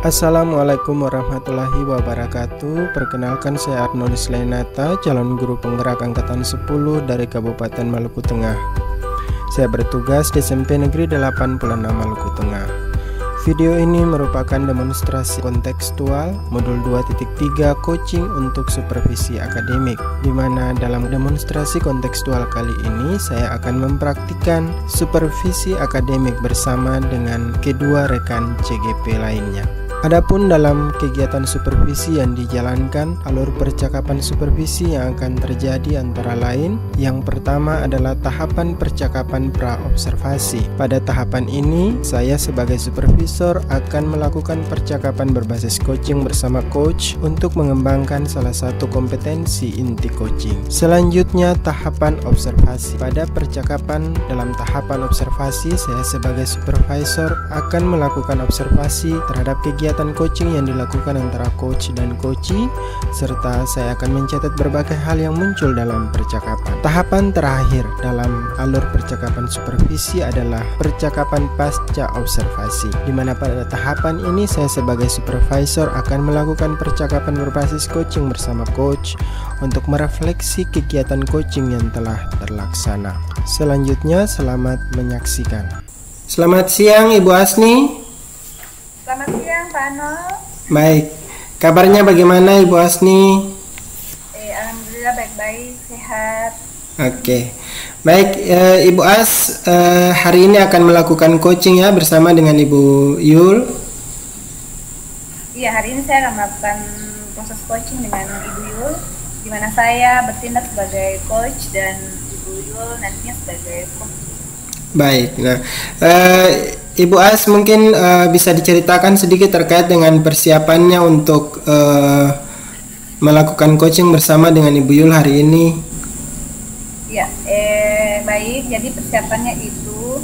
Assalamualaikum warahmatullahi wabarakatuh. Perkenalkan, saya Arnoldus Lenata, calon guru penggerak angkatan 10 dari Kabupaten Maluku Tengah. Saya bertugas di SMP Negeri 86 Maluku Tengah. Video ini merupakan demonstrasi kontekstual modul 2.3 coaching untuk supervisi akademik, di mana dalam demonstrasi kontekstual kali ini saya akan mempraktikkan supervisi akademik bersama dengan kedua rekan CGP lainnya. Adapun dalam kegiatan supervisi yang dijalankan, alur percakapan supervisi yang akan terjadi antara lain, yang pertama adalah tahapan percakapan pra-observasi. Pada tahapan ini, saya sebagai supervisor akan melakukan percakapan berbasis coaching bersama coach untuk mengembangkan salah satu kompetensi inti coaching. Selanjutnya, tahapan observasi. Pada percakapan dalam tahapan observasi, saya sebagai supervisor akan melakukan observasi terhadap kegiatan coaching yang dilakukan antara coach dan coachee, serta saya akan mencatat berbagai hal yang muncul dalam percakapan. Tahapan terakhir dalam alur percakapan supervisi adalah percakapan pasca observasi, di mana pada tahapan ini saya sebagai supervisor akan melakukan percakapan berbasis coaching bersama coach untuk merefleksi kegiatan coaching yang telah terlaksana. Selanjutnya, selamat menyaksikan. Selamat siang Ibu Asni. Selamat siang Pak Ano. Baik, kabarnya bagaimana Ibu Asni? Alhamdulillah baik-baik, sehat. Oke, baik, Ibu As hari ini akan melakukan coaching ya bersama dengan Ibu Yul. Iya, hari ini saya akan melakukan proses coaching dengan Ibu Yul, di mana saya bertindak sebagai coach dan Ibu Yul nantinya sebagai coach. Baik, nah Ibu As mungkin bisa diceritakan sedikit terkait dengan persiapannya untuk melakukan coaching bersama dengan Ibu Yul hari ini. Ya, baik. Jadi persiapannya itu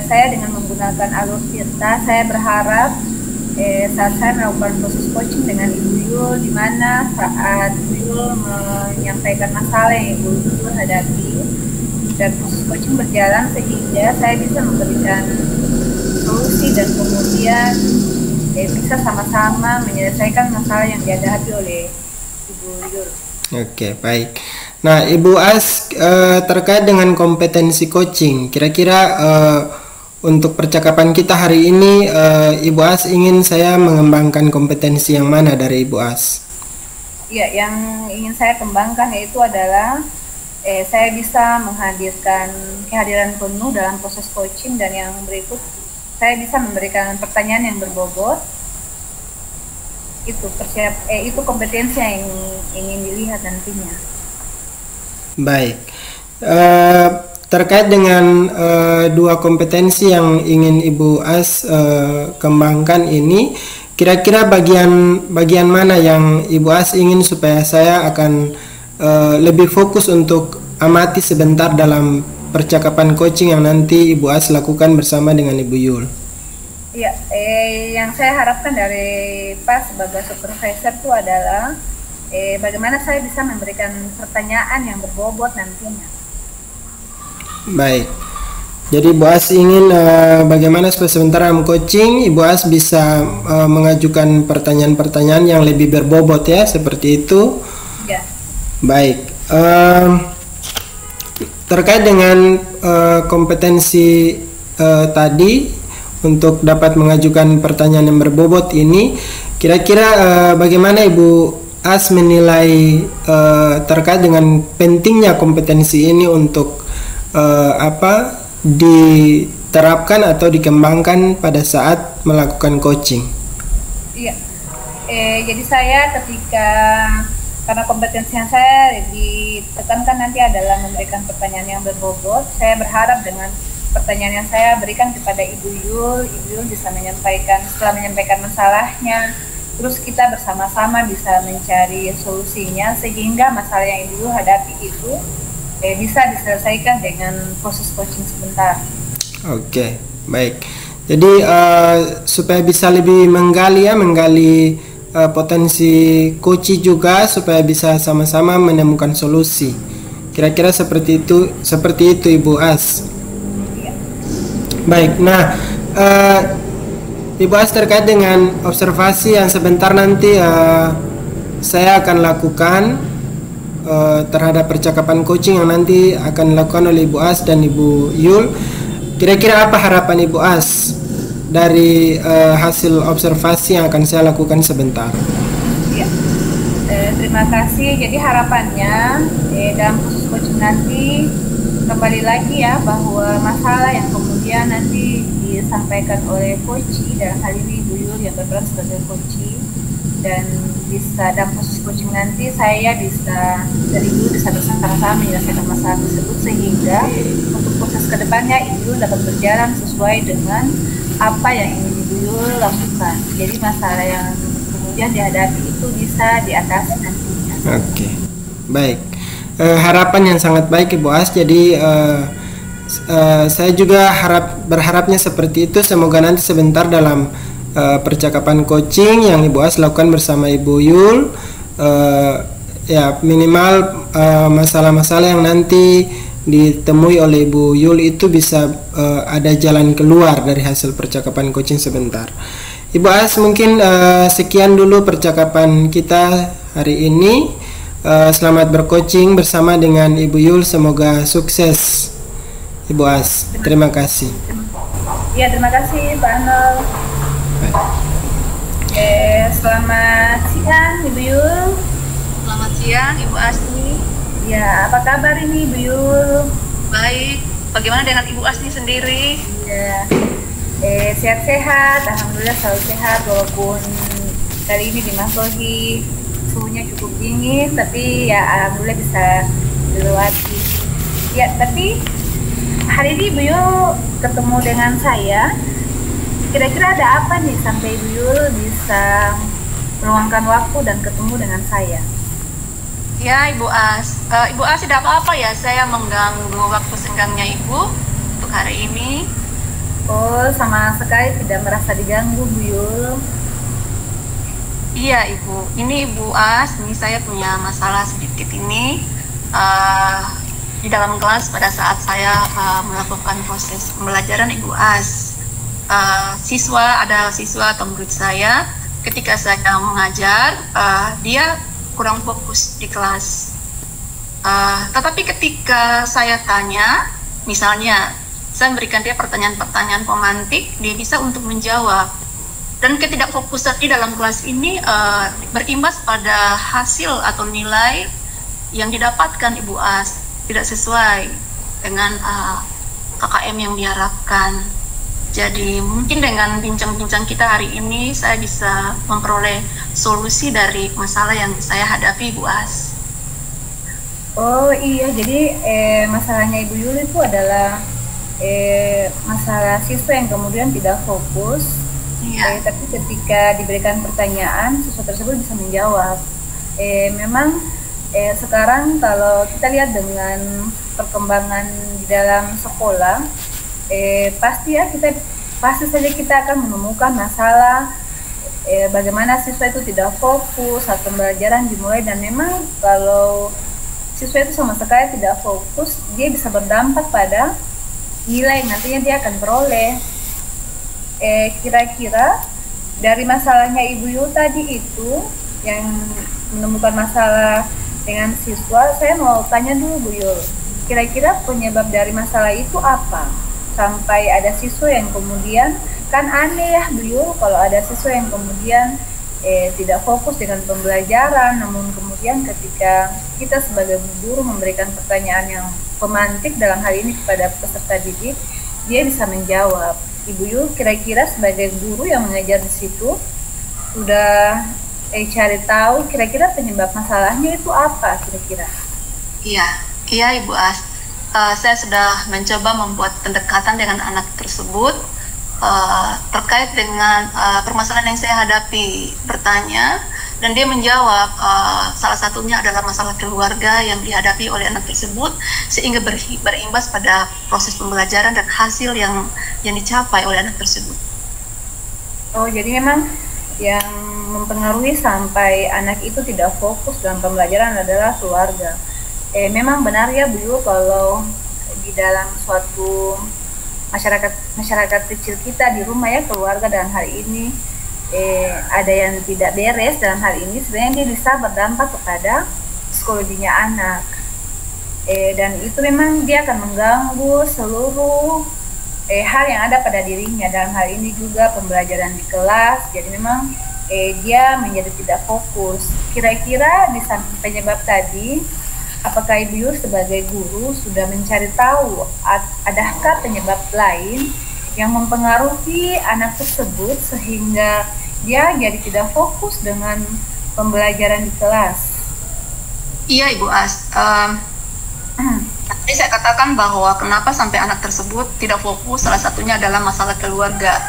saya dengan menggunakan alur Tirta, saya berharap saat saya melakukan proses coaching dengan Ibu Yul, di mana saat Ibu Yul menyampaikan masalah yang Ibu Yul hadapi dan proses coaching berjalan sehingga saya bisa memberikan solusi dan kemudian bisa sama-sama menyelesaikan masalah yang dihadapi oleh Ibu Yul. Oke, baik. Nah, Ibu As terkait dengan kompetensi coaching, kira-kira untuk percakapan kita hari ini, Ibu As ingin saya mengembangkan kompetensi yang mana dari Ibu As? Ya, yang ingin saya kembangkan yaitu adalah saya bisa menghadirkan kehadiran penuh dalam proses coaching, dan yang berikut saya bisa memberikan pertanyaan yang berbobot. Itu kompetensi yang ingin dilihat nantinya. Baik, terkait dengan dua kompetensi yang ingin Ibu As kembangkan ini, kira-kira bagian mana yang Ibu As ingin supaya saya akan lebih fokus untuk amati sebentar dalam percakapan coaching yang nanti Ibu As lakukan bersama dengan Ibu Yul? Ya, yang saya harapkan dari Pak sebagai supervisor itu adalah bagaimana saya bisa memberikan pertanyaan yang berbobot nantinya. Baik, jadi Ibu As ingin bagaimana sebentar dalam coaching Ibu As bisa mengajukan pertanyaan-pertanyaan yang lebih berbobot ya, seperti itu. Ya. Baik, terkait dengan kompetensi tadi untuk dapat mengajukan pertanyaan yang berbobot ini, kira-kira bagaimana Ibu As menilai terkait dengan pentingnya kompetensi ini untuk diterapkan atau dikembangkan pada saat melakukan coaching? Iya, jadi saya karena kompetensi yang saya ditekankan nanti adalah memberikan pertanyaan yang berbobot, saya berharap dengan pertanyaan yang saya berikan kepada Ibu Yul bisa setelah menyampaikan masalahnya, terus kita bersama-sama bisa mencari solusinya sehingga masalah yang Ibu Yul hadapi itu bisa diselesaikan dengan proses coaching sebentar. Oke, baik. Jadi supaya bisa lebih menggali potensi coaching juga, supaya bisa sama-sama menemukan solusi. Kira-kira seperti itu Ibu As. Baik, nah Ibu As, terkait dengan observasi yang sebentar nanti saya akan lakukan terhadap percakapan coaching yang nanti akan dilakukan oleh Ibu As dan Ibu Yul. Kira-kira apa harapan Ibu As dari hasil observasi yang akan saya lakukan sebentar? Ya. Terima kasih. Jadi harapannya dalam khusus coaching nanti kembali lagi ya, bahwa masalah yang kemudian nanti disampaikan oleh coaching, dalam hal ini Ibu Yul yang berperan sebagai coaching, dan bisa dalam proses coaching nanti saya bisa dari Ibu bisa bersama-sama menyelesaikan masalah tersebut, sehingga untuk proses kedepannya Ibu dapat berjalan sesuai dengan apa yang ingin Ibu Yul lakukan. Jadi masalah yang kemudian dihadapi itu bisa diatasi nantinya. Oke, baik. Harapan yang sangat baik Ibu As. Jadi saya juga berharapnya seperti itu. Semoga nanti sebentar dalam percakapan coaching yang Ibu As lakukan bersama Ibu Yul, ya minimal masalah-masalah yang nanti ditemui oleh Ibu Yul itu bisa ada jalan keluar dari hasil percakapan coaching sebentar. Ibu As, mungkin sekian dulu percakapan kita hari ini. Selamat bercoaching bersama dengan Ibu Yul. Semoga sukses Ibu As. Terima kasih. Ya, terima kasih Pak Arnold. Selamat siang Ibu Yul. Selamat siang Ibu Asni. Ya, apa kabar ini Ibu Yul? Baik. Bagaimana dengan Ibu Asni sendiri? Ya, sehat-sehat. Alhamdulillah selalu sehat, walaupun kali ini di Maslohi suhunya cukup dingin, tapi ya alhamdulillah bisa dilewati. Ya, tapi hari ini Ibu Yul ketemu dengan saya. Kira-kira ada apa nih sampai Ibu Yul bisa meluangkan waktu dan ketemu dengan saya? Ya Ibu As, Ibu As tidak apa-apa ya saya mengganggu waktu senggangnya Ibu untuk hari ini? Oh, sama sekali tidak merasa diganggu Bu Yul. Iya Ibu, ini Ibu As, ini saya punya masalah sedikit ini di dalam kelas pada saat saya melakukan proses pembelajaran Ibu As. Ada siswa atau murid saya, ketika saya mengajar, dia kurang fokus di kelas. Tetapi ketika saya tanya, misalnya saya memberikan dia pertanyaan-pertanyaan pemantik, dia bisa untuk menjawab. Dan ketidakfokusan di dalam kelas ini berimbas pada hasil atau nilai yang didapatkan Ibu As tidak sesuai dengan KKM yang diharapkan. Jadi mungkin dengan bincang-bincang kita hari ini saya bisa memperoleh solusi dari masalah yang saya hadapi Ibu As. Oh iya, jadi masalahnya Ibu Yuli itu adalah masalah siswa yang kemudian tidak fokus. Iya. Tapi ketika diberikan pertanyaan, siswa tersebut bisa menjawab. Memang sekarang kalau kita lihat dengan perkembangan di dalam sekolah, pasti saja kita akan menemukan masalah bagaimana siswa itu tidak fokus saat pembelajaran dimulai, dan memang kalau siswa itu sama sekali tidak fokus, dia bisa berdampak pada nilai yang nantinya dia akan peroleh. Kira-kira dari masalahnya Ibu Yu tadi itu yang menemukan masalah dengan siswa, saya mau tanya dulu Bu Yul, kira-kira penyebab dari masalah itu apa? Sampai ada siswa yang kemudian, kan aneh ya Bu Yul kalau ada siswa yang kemudian tidak fokus dengan pembelajaran, namun kemudian ketika kita sebagai guru memberikan pertanyaan yang pemantik dalam hal ini kepada peserta didik, dia bisa menjawab. Ibu Yul kira-kira sebagai guru yang mengajar di situ sudah cari tahu kira-kira penyebab masalahnya itu apa kira-kira? Iya Ibu As. Saya sudah mencoba membuat pendekatan dengan anak tersebut terkait dengan permasalahan yang saya hadapi, bertanya, dan dia menjawab. Salah satunya adalah masalah keluarga yang dihadapi oleh anak tersebut, sehingga berimbas pada proses pembelajaran dan hasil yang dicapai oleh anak tersebut. Oh, jadi memang yang mempengaruhi sampai anak itu tidak fokus dalam pembelajaran adalah keluarga. Memang benar ya Bu Yu, kalau di dalam suatu masyarakat kecil kita di rumah ya, keluarga dalam hal ini ada yang tidak beres dalam hal ini, sebenarnya dia bisa berdampak kepada psikologinya anak. Dan itu memang dia akan mengganggu seluruh hal yang ada pada dirinya, dalam hal ini juga pembelajaran di kelas. Jadi memang dia menjadi tidak fokus. Kira-kira di samping penyebab tadi, apakah Ibu Yul sebagai guru sudah mencari tahu adakah penyebab lain yang mempengaruhi anak tersebut sehingga dia jadi tidak fokus dengan pembelajaran di kelas? Iya Ibu As, tadi saya katakan bahwa kenapa sampai anak tersebut tidak fokus, salah satunya adalah masalah keluarga.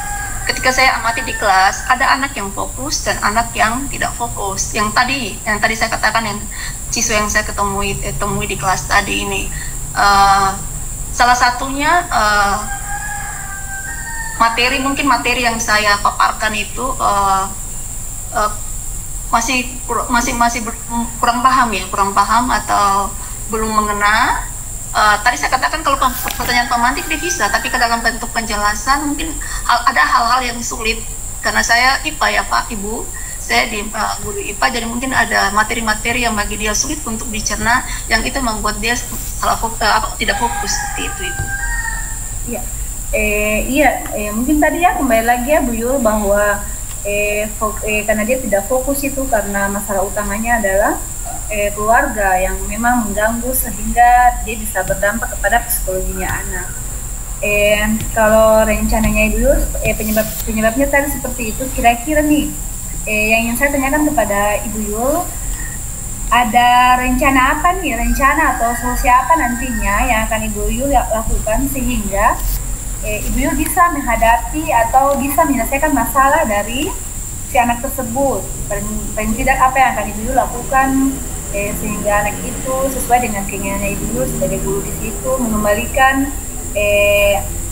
Ketika saya amati di kelas, ada anak yang fokus dan anak yang tidak fokus. Yang tadi saya katakan, yang siswa yang saya temui di kelas tadi ini, salah satunya materi yang saya paparkan itu masih kurang paham atau belum mengena. Tadi saya katakan kalau pertanyaan pemantik dia bisa, tapi ke dalam bentuk penjelasan mungkin ada hal-hal yang sulit, karena saya IPA ya Pak Ibu, saya di guru IPA, jadi mungkin ada materi-materi yang bagi dia sulit untuk dicerna, yang itu membuat dia tidak fokus seperti itu Ibu. Iya, mungkin tadi ya kembali lagi ya Bu Yul, bahwa karena dia tidak fokus itu karena masalah utamanya adalah keluarga yang memang mengganggu sehingga dia bisa berdampak kepada psikologinya anak. Kalau rencananya Ibu Yul, penyebabnya tadi seperti itu, kira-kira nih yang ingin saya tanyakan kepada Ibu Yul, ada rencana apa nih, rencana atau solusi apa nantinya yang akan Ibu Yul lakukan sehingga Ibu Yul bisa menghadapi atau bisa menyelesaikan masalah dari si anak tersebut? Paling tidak apa yang akan Ibu Yul lakukan sehingga anak itu sesuai dengan keinginannya Ibu Yul sebagai guru di situ, mengembalikan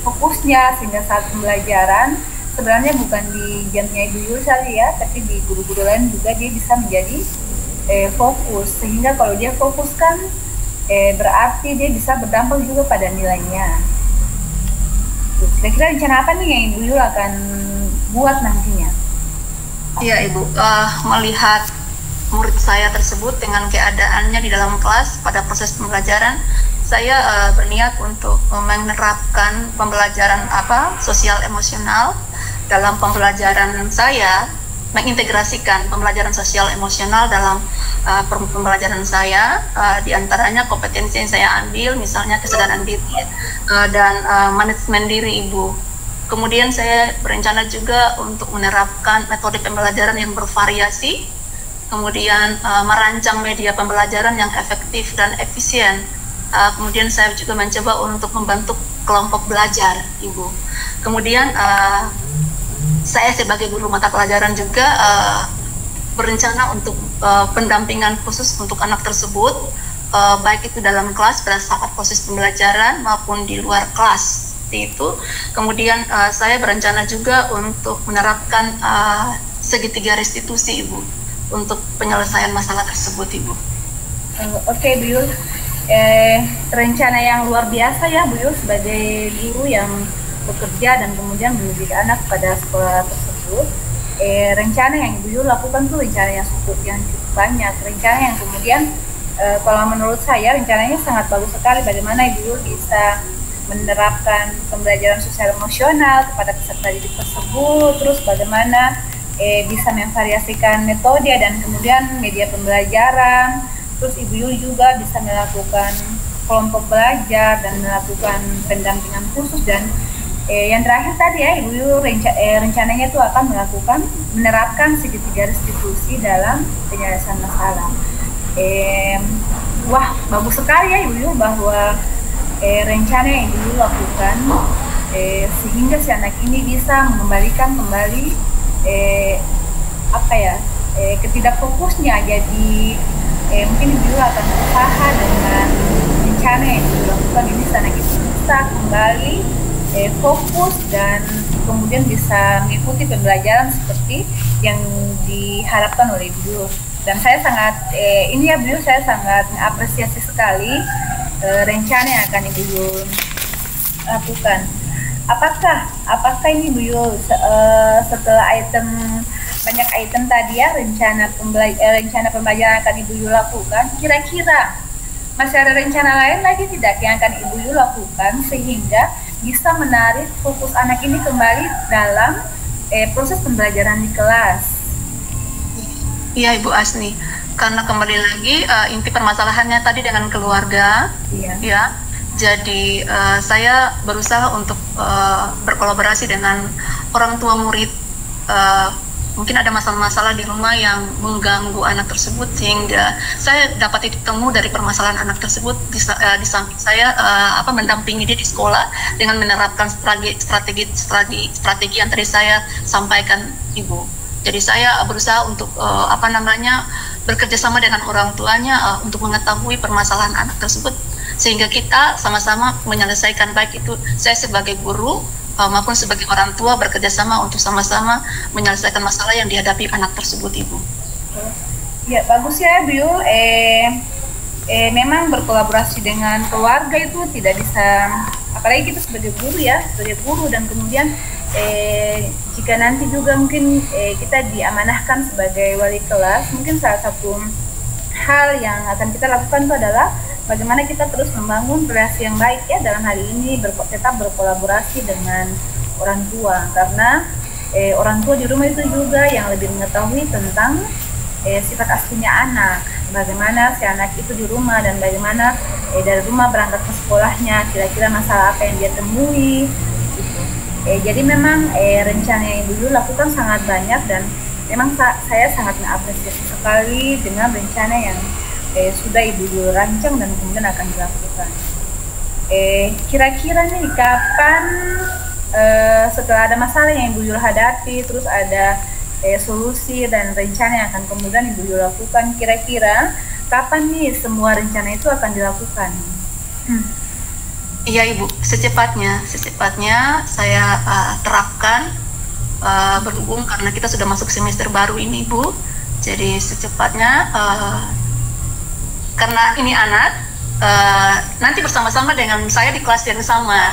fokusnya sehingga saat pembelajaran sebenarnya bukan di jamnya Ibu Yul saja ya, tapi di guru-guru lain juga dia bisa menjadi fokus, sehingga kalau dia fokus kan berarti dia bisa berdampak juga pada nilainya. Kira-kira rencana apa nih yang Ibu Yul akan buat nantinya? Iya Ibu, melihat murid saya tersebut dengan keadaannya di dalam kelas pada proses pembelajaran, saya berniat untuk menerapkan pembelajaran sosial emosional dalam pembelajaran saya, mengintegrasikan pembelajaran sosial emosional dalam pembelajaran saya, diantaranya kompetensi yang saya ambil, misalnya kesadaran diri dan manajemen diri Ibu. Kemudian saya berencana juga untuk menerapkan metode pembelajaran yang bervariasi, kemudian merancang media pembelajaran yang efektif dan efisien. Kemudian saya juga mencoba untuk membentuk kelompok belajar Ibu. Kemudian saya sebagai guru mata pelajaran juga berencana untuk pendampingan khusus untuk anak tersebut, baik itu dalam kelas pada saat proses pembelajaran maupun di luar kelas. Itu. Kemudian saya berencana juga untuk menerapkan segitiga restitusi Ibu untuk penyelesaian masalah tersebut Ibu. Oke Bu Yul, rencana yang luar biasa ya Bu Yul sebagai guru yang bekerja dan kemudian mendidik anak pada sekolah tersebut. Rencana yang Ibu Yul lakukan tuh rencana yang cukup banyak, rencana yang kemudian kalau menurut saya rencananya sangat bagus sekali, bagaimana Ibu Yul bisa menerapkan pembelajaran sosial emosional kepada peserta didik tersebut, terus bagaimana bisa memvariasikan metode dan kemudian media pembelajaran, terus Ibu Yul juga bisa melakukan kelompok belajar dan melakukan pendampingan khusus, dan yang terakhir tadi ya Ibu Yul rencananya itu akan menerapkan segitiga restitusi dalam penyelesaian masalah. Wah, bagus sekali ya Ibu Yul bahwa rencana yang Ibu Yul lakukan sehingga si anak ini bisa mengembalikan kembali ketidakfokusnya. Jadi mungkin Ibu Yul akan berusaha dengan rencana yang Ibu Yul lakukan ini, si anak itu bisa kembali fokus dan kemudian bisa mengikuti pembelajaran seperti yang diharapkan oleh Ibu Yul. Dan saya sangat ini ya Bu Yul, saya sangat mengapresiasi sekali rencana yang akan Ibu Yul lakukan. apakah ini Bu Yul setelah banyak item tadi ya rencana pembelajaran akan Ibu Yul lakukan, kira-kira masih ada rencana lain lagi tidak yang akan Ibu Yul lakukan sehingga bisa menarik fokus anak ini kembali dalam proses pembelajaran di kelas? Iya Ibu Asni, karena kembali lagi inti permasalahannya tadi dengan keluarga, ya. Jadi saya berusaha untuk berkolaborasi dengan orang tua murid. Mungkin ada masalah-masalah di rumah yang mengganggu anak tersebut, sehingga saya dapat titik temu dari permasalahan anak tersebut di samping saya mendampingi dia di sekolah dengan menerapkan strategi yang tadi saya sampaikan Ibu. Jadi saya berusaha untuk bekerja sama dengan orang tuanya untuk mengetahui permasalahan anak tersebut, sehingga kita sama-sama menyelesaikan, baik itu saya sebagai guru maupun sebagai orang tua bekerja sama untuk sama-sama menyelesaikan masalah yang dihadapi anak tersebut, Ibu. Ya, bagus ya, Bu. Memang berkolaborasi dengan keluarga itu tidak bisa, apalagi kita sebagai guru dan kemudian jika nanti juga mungkin kita diamanahkan sebagai wali kelas, mungkin salah satu hal yang akan kita lakukan itu adalah bagaimana kita terus membangun relasi yang baik ya, dalam hal ini tetap berkolaborasi dengan orang tua, karena orang tua di rumah itu juga yang lebih mengetahui tentang sifat aslinya anak, bagaimana si anak itu di rumah dan bagaimana dari rumah berangkat ke sekolahnya, kira-kira masalah apa yang dia temui gitu. Jadi memang rencana yang Ibu Yul lakukan sangat banyak, dan memang saya sangat mengapresiasi sekali dengan rencana yang sudah Ibu Yul rancang dan kemudian akan dilakukan. Kira-kira nih kapan setelah ada masalah yang Ibu Yul hadapi, terus ada solusi dan rencana yang akan kemudian Ibu Yul lakukan, kira-kira kapan nih semua rencana itu akan dilakukan? Iya Ibu, secepatnya saya terapkan, berhubung karena kita sudah masuk semester baru ini Ibu, jadi secepatnya karena ini anak nanti bersama-sama dengan saya di kelas yang sama,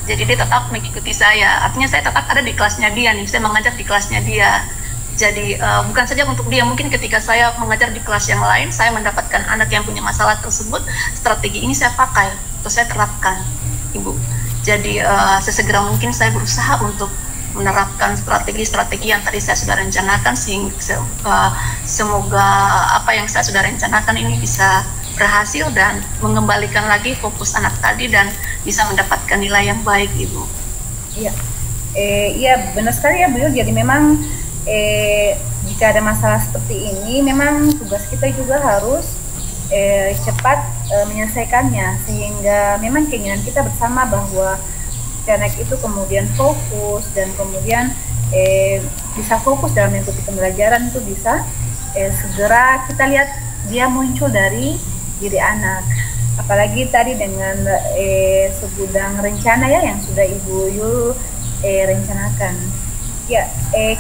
jadi dia tetap mengikuti saya, artinya saya tetap ada di kelasnya dia nih, saya mengajar di kelasnya dia. Jadi bukan saja untuk dia, mungkin ketika saya mengajar di kelas yang lain, saya mendapatkan anak yang punya masalah tersebut, strategi ini saya pakai, terus saya terapkan, Ibu. Jadi sesegera mungkin saya berusaha untuk menerapkan strategi-strategi yang tadi saya sudah rencanakan, sehingga semoga apa yang saya sudah rencanakan ini bisa berhasil dan mengembalikan lagi fokus anak tadi dan bisa mendapatkan nilai yang baik, Ibu. Iya, iya benar sekali ya Bu. Jadi memang jika ada masalah seperti ini, memang tugas kita juga harus cepat menyelesaikannya, sehingga memang keinginan kita bersama bahwa anak itu kemudian fokus dan kemudian bisa fokus dalam mengikuti pembelajaran, itu bisa segera kita lihat dia muncul dari diri anak. Apalagi tadi dengan segudang rencana ya yang sudah Ibu Yul rencanakan. Ya,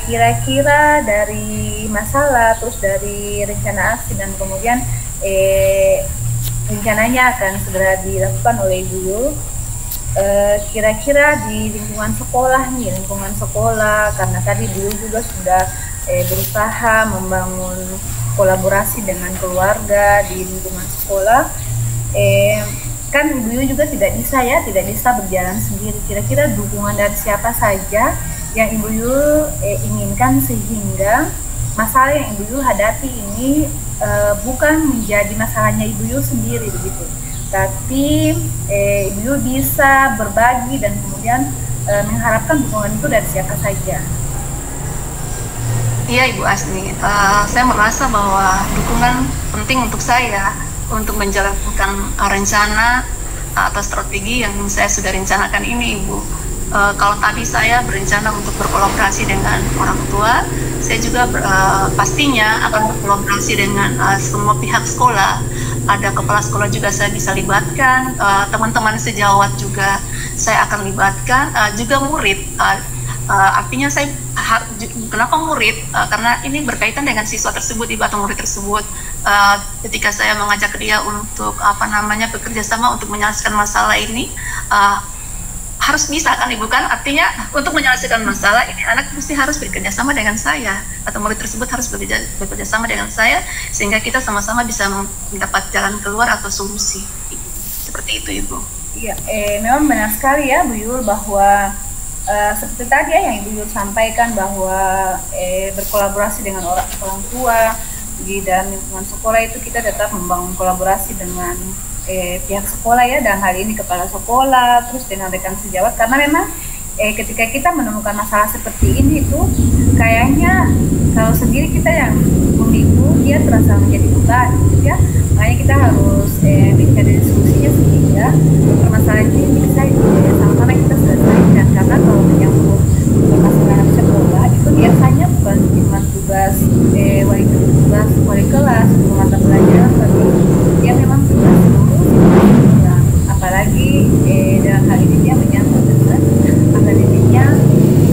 kira-kira dari masalah, terus dari rencana aksi, dan kemudian rencananya akan segera dilakukan oleh Ibu Yul. Kira-kira di lingkungan sekolah, karena tadi Ibu Yul juga sudah berusaha membangun kolaborasi dengan keluarga di lingkungan sekolah. Kan Ibu Yul juga tidak bisa berjalan sendiri. Kira-kira dukungan dari siapa saja yang Ibu Yul inginkan sehingga masalah yang Ibu Yul hadapi ini bukan menjadi masalahnya Ibu Yul sendiri begitu, tapi Ibu Yul bisa berbagi dan kemudian mengharapkan dukungan itu dari siapa saja. Iya Ibu Asni, saya merasa bahwa dukungan penting untuk saya untuk menjalankan rencana atau strategi yang saya sudah rencanakan ini, Ibu. Kalau tadi saya berencana untuk berkolaborasi dengan orang tua, saya juga pastinya akan berkolaborasi dengan semua pihak sekolah. Ada kepala sekolah juga saya bisa libatkan, teman-teman sejawat juga saya akan libatkan, juga murid. Artinya saya kenapa murid? Karena ini berkaitan dengan siswa tersebut, atau murid tersebut. Ketika saya mengajak dia untuk bekerja sama untuk menyelesaikan masalah ini, harus bisa kan Ibu kan, artinya untuk menyelesaikan masalah ini anak mesti harus bekerja sama dengan saya atau murid tersebut harus bekerja sama dengan saya sehingga kita sama-sama bisa mendapat jalan keluar atau solusi. Seperti itu Ibu. Iya, memang benar sekali ya Bu Yul bahwa seperti tadi ya yang Ibu Yul sampaikan bahwa berkolaborasi dengan orang tua di dalam lingkungan sekolah itu kita tetap membangun kolaborasi dengan pihak sekolah ya, dalam hal ini kepala sekolah, terus dengan rekan sejawat, karena memang ketika kita menemukan masalah seperti ini itu kayaknya kalau sendiri kita yang memikul dia terasa menjadi beban gitu ya, makanya kita harus mencari solusinya sehingga permasalahan ini bisa sama-sama kita selesaikan, karena kalau menyangkut masalah sekolah itu biasanya bukan cuma tugas wali kelas, mata pelajaran, tapi dia memang tugas seluruh, apalagi dalam hal ini dia menyangkut dengan akademiknya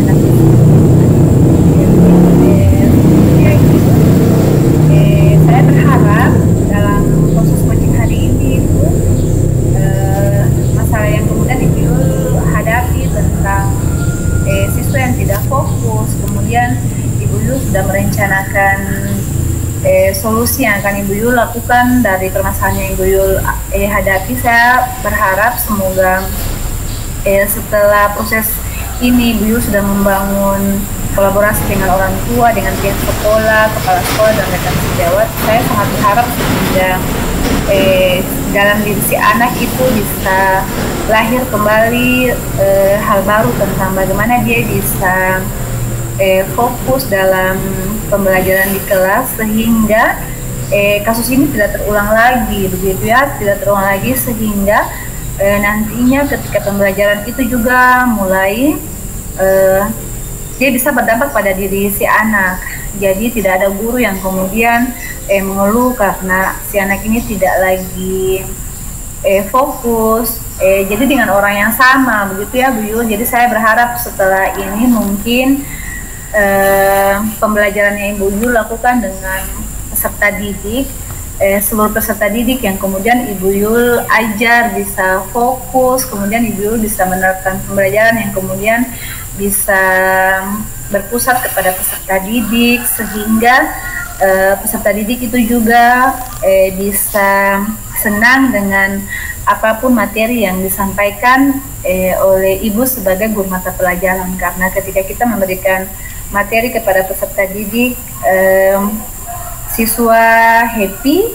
anak saya berharap dalam proses coaching hari ini itu masalah yang kemudian Ibu hadapi tentang siswa yang tidak fokus, kemudian Ibu Yul sudah merencanakan solusi yang akan Ibu Yul lakukan dari permasalahan yang Ibu Yul hadapi. Saya berharap semoga setelah proses ini Ibu Yul sudah membangun kolaborasi dengan orang tua, dengan pihak sekolah, kepala sekolah, dan rekan sejawat. Saya sangat berharap sehingga dalam diri si anak itu bisa lahir kembali hal baru tentang bagaimana dia bisa fokus dalam pembelajaran di kelas sehingga kasus ini tidak terulang lagi, begitu ya, tidak terulang lagi sehingga nantinya ketika pembelajaran itu juga mulai dia bisa berdampak pada diri si anak. Jadi tidak ada guru yang kemudian mengeluh karena si anak ini tidak lagi fokus. Jadi dengan orang yang sama, begitu ya Bu Yul. Jadi saya berharap setelah ini mungkin pembelajaran yang Ibu Yul lakukan dengan peserta didik, seluruh peserta didik yang kemudian Ibu Yul ajar bisa fokus, kemudian Ibu Yul bisa menerapkan pembelajaran yang kemudian bisa berpusat kepada peserta didik sehingga peserta didik itu juga bisa senang dengan apapun materi yang disampaikan oleh Ibu sebagai guru mata pelajaran, karena ketika kita memberikan materi kepada peserta didik, siswa happy,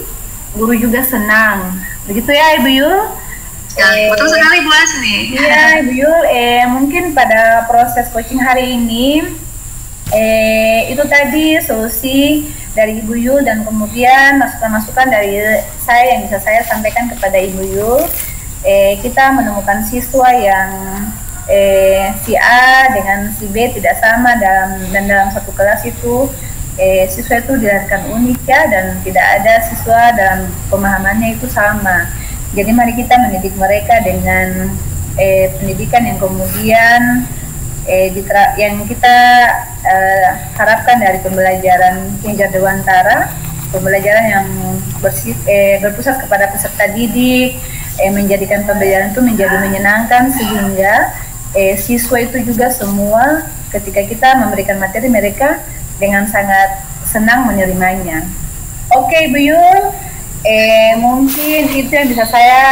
guru juga senang, begitu ya Ibu Yul? Ya, betul sekali Bu Asni. Iya Ibu Yul, mungkin pada proses coaching hari ini itu tadi solusi dari Ibu Yul dan kemudian masukan-masukan dari saya yang bisa saya sampaikan kepada Ibu Yul. Kita menemukan siswa yang si A dengan si B tidak sama dalam satu kelas itu siswa itu dilahirkan unik ya, dan tidak ada siswa dalam pemahamannya itu sama. Jadi mari kita mendidik mereka dengan pendidikan yang kemudian yang kita harapkan dari pembelajaran Ki Dewantara, pembelajaran yang berpusat kepada peserta didik, menjadikan pembelajaran itu menjadi menyenangkan sehingga siswa itu juga semua ketika kita memberikan materi mereka dengan sangat senang menerimanya. Oke Bu Yul, mungkin itu yang bisa saya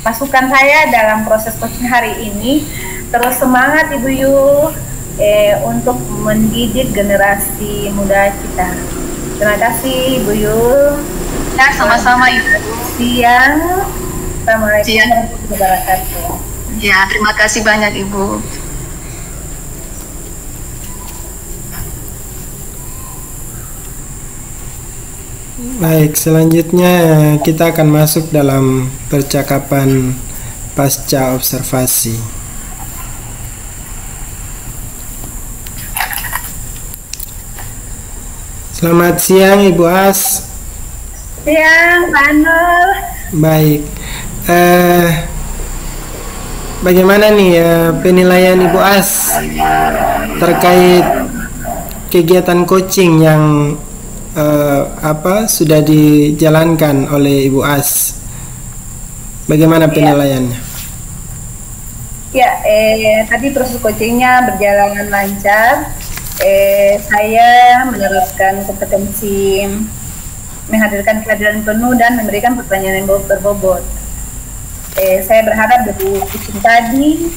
masukan saya dalam proses coaching hari ini. Terus semangat Ibu Yul untuk mendidik generasi muda kita. Terima kasih Ibu Yul. Ya, sama-sama Ibu. Siang. Assalamualaikum warahmatullahi wabarakatuh. Ya, terima kasih banyak Ibu. Baik, selanjutnya kita akan masuk dalam percakapan pasca observasi. Selamat siang Ibu As. Siang Pak Anul. Baik, bagaimana nih penilaian Ibu As terkait kegiatan coaching yang sudah dijalankan oleh Ibu As? Bagaimana penilaiannya? Ya, tadi proses coachingnya berjalan lancar. Saya menerapkan kompetensi menghadirkan kehadiran penuh dan memberikan pertanyaan yang berbobot. Saya berharap dari coaching tadi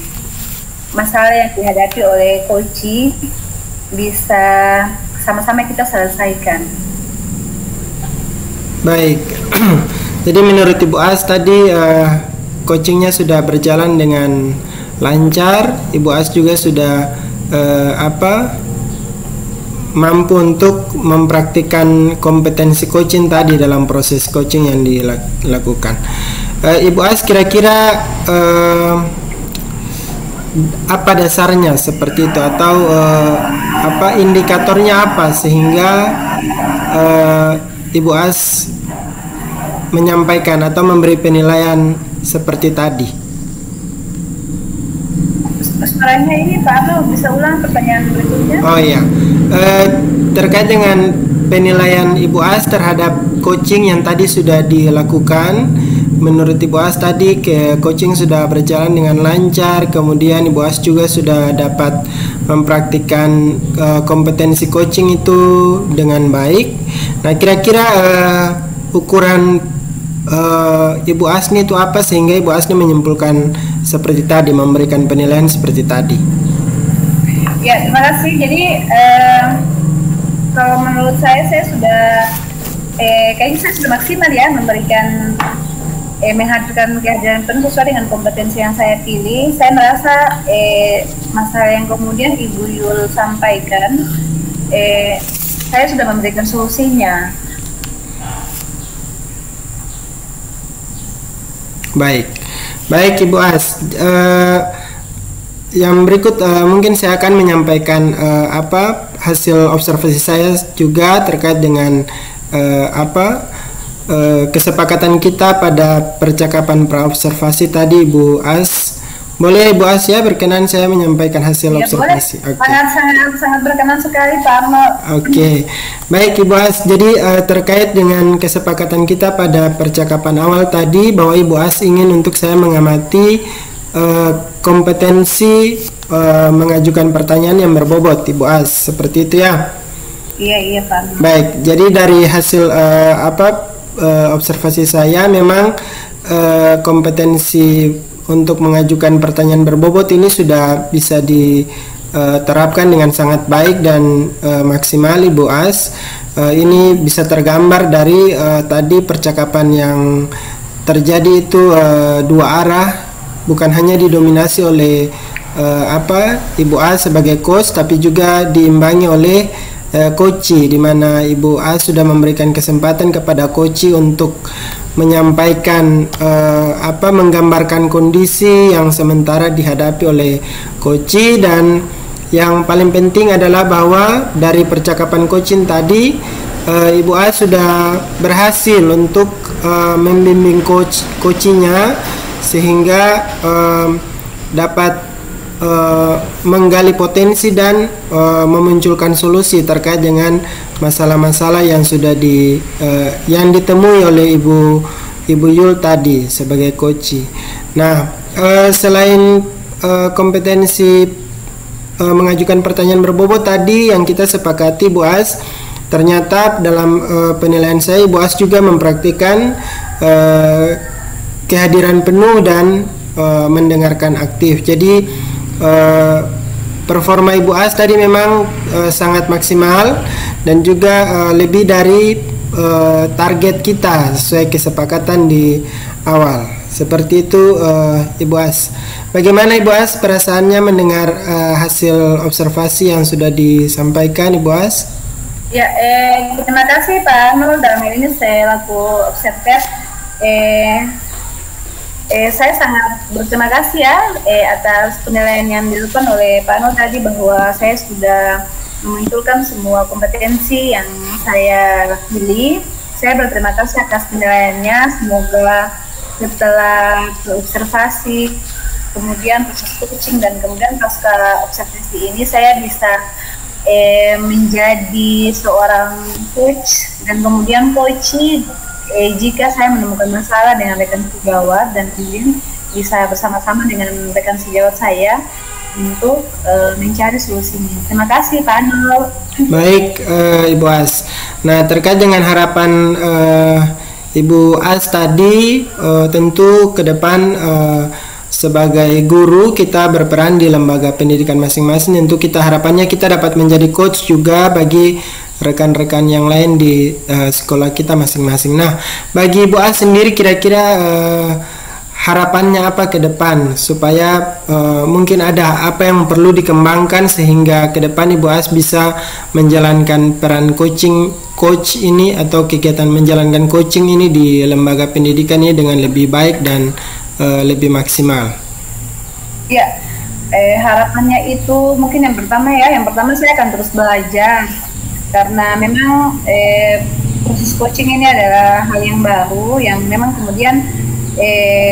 masalah yang dihadapi oleh coaching bisa sama-sama kita selesaikan. Baik, jadi menurut Ibu As tadi coachingnya sudah berjalan dengan lancar. Ibu As juga sudah mampu untuk mempraktikkan kompetensi coaching tadi dalam proses coaching yang dilakukan. Ibu As kira-kira apa dasarnya seperti itu, atau indikatornya apa sehingga Ibu As menyampaikan atau memberi penilaian seperti tadi? Suaranya ini Pak Arno, bisa ulang pertanyaan berikutnya? Oh iya, terkait dengan penilaian Ibu As terhadap coaching yang tadi sudah dilakukan. Menurut Ibu As tadi coaching sudah berjalan dengan lancar, kemudian Ibu As juga sudah dapat mempraktikkan kompetensi coaching itu dengan baik. Nah, kira-kira ukuran Ibu Asni itu apa sehingga Ibu Asni menyimpulkan seperti tadi, memberikan penilaian seperti tadi? Ya, terima kasih. Jadi kalau menurut saya sudah kayaknya saya sudah maksimal ya memberikan menghadirkan kehadiran penuh sesuai dengan kompetensi yang saya pilih. Saya merasa masalah yang kemudian Ibu Yul sampaikan saya sudah memberikan solusinya. Baik Ibu As. Yang berikut mungkin saya akan menyampaikan hasil observasi saya juga terkait dengan kesepakatan kita pada percakapan praobservasi tadi, Ibu As. Boleh Ibu As ya, berkenan saya menyampaikan hasil observasi. Boleh. Okay. Sangat berkenan sekali Pak Arnold. Oke. Baik Ibu As, jadi terkait dengan kesepakatan kita pada percakapan awal tadi bahwa Ibu As ingin untuk saya mengamati kompetensi mengajukan pertanyaan yang berbobot, Ibu As, seperti itu ya? Iya Pak. Baik, jadi dari hasil observasi saya memang kompetensi untuk mengajukan pertanyaan berbobot ini sudah bisa diterapkan dengan sangat baik dan maksimal, Ibu As. Ini bisa tergambar dari tadi percakapan yang terjadi itu dua arah, bukan hanya didominasi oleh Ibu As sebagai coach, tapi juga diimbangi oleh coachi, di mana Ibu As sudah memberikan kesempatan kepada coachi untuk menyampaikan menggambarkan kondisi yang sementara dihadapi oleh coachi. Dan yang paling penting adalah bahwa dari percakapan coaching tadi Ibu As sudah berhasil untuk membimbing coachinya sehingga dapat menggali potensi dan memunculkan solusi terkait dengan masalah-masalah yang sudah yang ditemui oleh Ibu Yul tadi sebagai coach. Nah, selain kompetensi mengajukan pertanyaan berbobot tadi yang kita sepakati, Bu As, ternyata dalam penilaian saya Ibu As juga mempraktikkan kehadiran penuh dan mendengarkan aktif. Jadi performa Ibu As tadi memang sangat maksimal dan juga lebih dari target kita sesuai kesepakatan di awal. Seperti itu Ibu As. Bagaimana Ibu As perasaannya mendengar hasil observasi yang sudah disampaikan, Ibu As? Ya, terima kasih Pak Arnold. Dalam hal ini saya laku observer. Saya sangat berterima kasih ya atas penilaian yang dilakukan oleh Pak Arnold tadi, bahwa saya sudah memunculkan semua kompetensi yang saya pilih. Saya berterima kasih atas penilaiannya. Semoga setelah observasi, kemudian proses coaching, dan kemudian pasca observasi ini saya bisa menjadi seorang coach dan kemudian coaching jika saya menemukan masalah dengan rekan sejawat, dan kemudian bisa bersama-sama dengan rekan sejawat saya untuk mencari solusinya. Terima kasih Pak Anul. Baik, Ibu As. Nah, terkait dengan harapan Ibu As tadi, tentu ke depan sebagai guru kita berperan di lembaga pendidikan masing-masing. Tentu kita harapannya kita dapat menjadi coach juga bagi rekan-rekan yang lain di sekolah kita masing-masing. Nah, bagi Ibu As sendiri kira-kira harapannya apa ke depan supaya mungkin ada apa yang perlu dikembangkan sehingga ke depan Ibu As bisa menjalankan peran coach ini atau kegiatan menjalankan coaching ini di lembaga pendidikan ini dengan lebih baik dan lebih maksimal. Ya, harapannya itu mungkin yang pertama saya akan terus belajar karena memang proses coaching ini adalah hal yang baru yang memang kemudian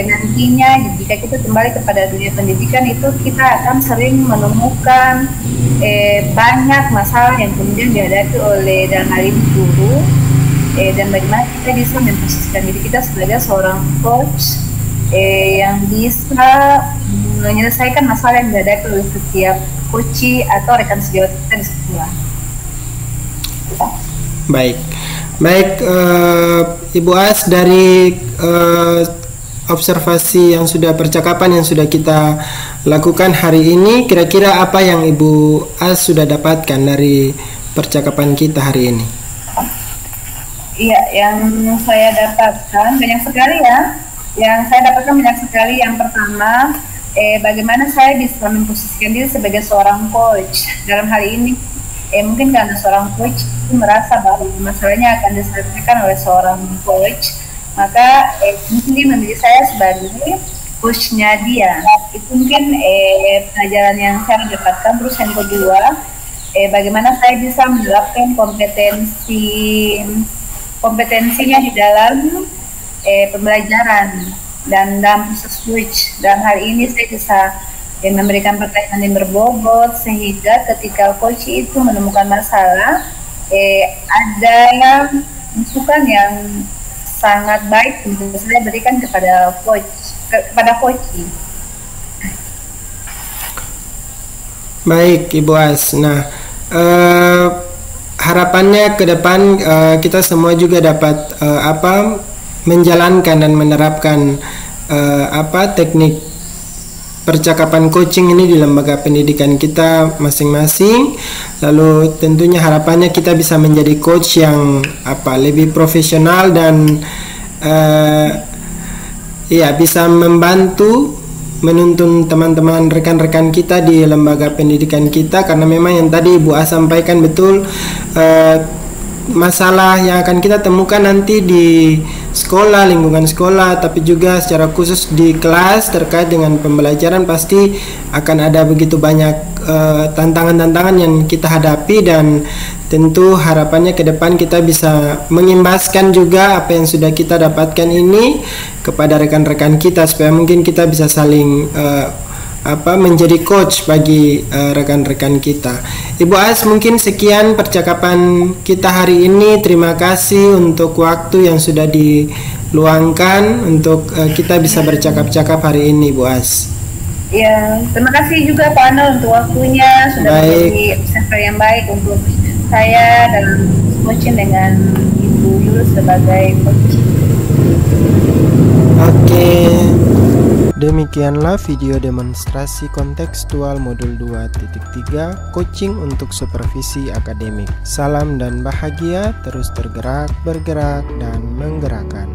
nantinya jika kita kembali kepada dunia pendidikan itu kita akan sering menemukan banyak masalah yang kemudian dihadapi oleh dalam hal ini guru dan bagaimana kita bisa memposisikan diri kita sebagai seorang coach yang bisa menyelesaikan masalah yang dihadapi oleh setiap coach atau rekan sejawat kita di sekolah. Baik, Ibu As, dari observasi yang sudah percakapan yang sudah kita lakukan hari ini, kira-kira apa yang Ibu As sudah dapatkan dari percakapan kita hari ini? Iya, yang saya dapatkan banyak sekali ya. Yang saya dapatkan banyak sekali. Yang pertama, bagaimana saya bisa memposisikan diri sebagai seorang coach. Dalam hal ini, mungkin karena seorang coach itu merasa bahwa masalahnya akan diselesaikan oleh seorang coach, maka mungkin dia memilih saya sebagai coachnya dia. Itu mungkin pelajaran yang saya dapatkan. Terus yang kedua, bagaimana saya bisa menerapkan kompetensinya di dalam pembelajaran dan dalam proses coach. Dalam hal ini saya bisa memberikan pertanyaan yang berbobot sehingga ketika coach itu menemukan masalah, ada yang masukan yang sangat baik untuk saya berikan kepada coach. Baik, Ibu As. Nah, harapannya ke depan kita semua juga dapat menjalankan dan menerapkan teknik percakapan coaching ini di lembaga pendidikan kita masing-masing. Lalu tentunya harapannya kita bisa menjadi coach yang lebih profesional dan bisa membantu menuntun teman-teman rekan-rekan kita di lembaga pendidikan kita, karena memang yang tadi Ibu A sampaikan betul, masalah yang akan kita temukan nanti di sekolah, lingkungan sekolah, tapi juga secara khusus di kelas terkait dengan pembelajaran pasti akan ada begitu banyak tantangan-tantangan yang kita hadapi, dan tentu harapannya ke depan kita bisa mengimbaskan juga apa yang sudah kita dapatkan ini kepada rekan-rekan kita supaya mungkin kita bisa saling menjadi coach bagi rekan-rekan kita. Ibu As, mungkin sekian percakapan kita hari ini. Terima kasih untuk waktu yang sudah diluangkan untuk kita bisa bercakap-cakap hari ini, Bu As. Ya, terima kasih juga Pak Anul untuk waktunya, sudah menjadi observer yang baik untuk saya dalam coaching dengan Ibu Yul sebagai coach. Oke. Demikianlah video demonstrasi kontekstual modul 2.3 coaching untuk supervisi akademik. Salam dan bahagia, terus tergerak, bergerak, dan menggerakkan.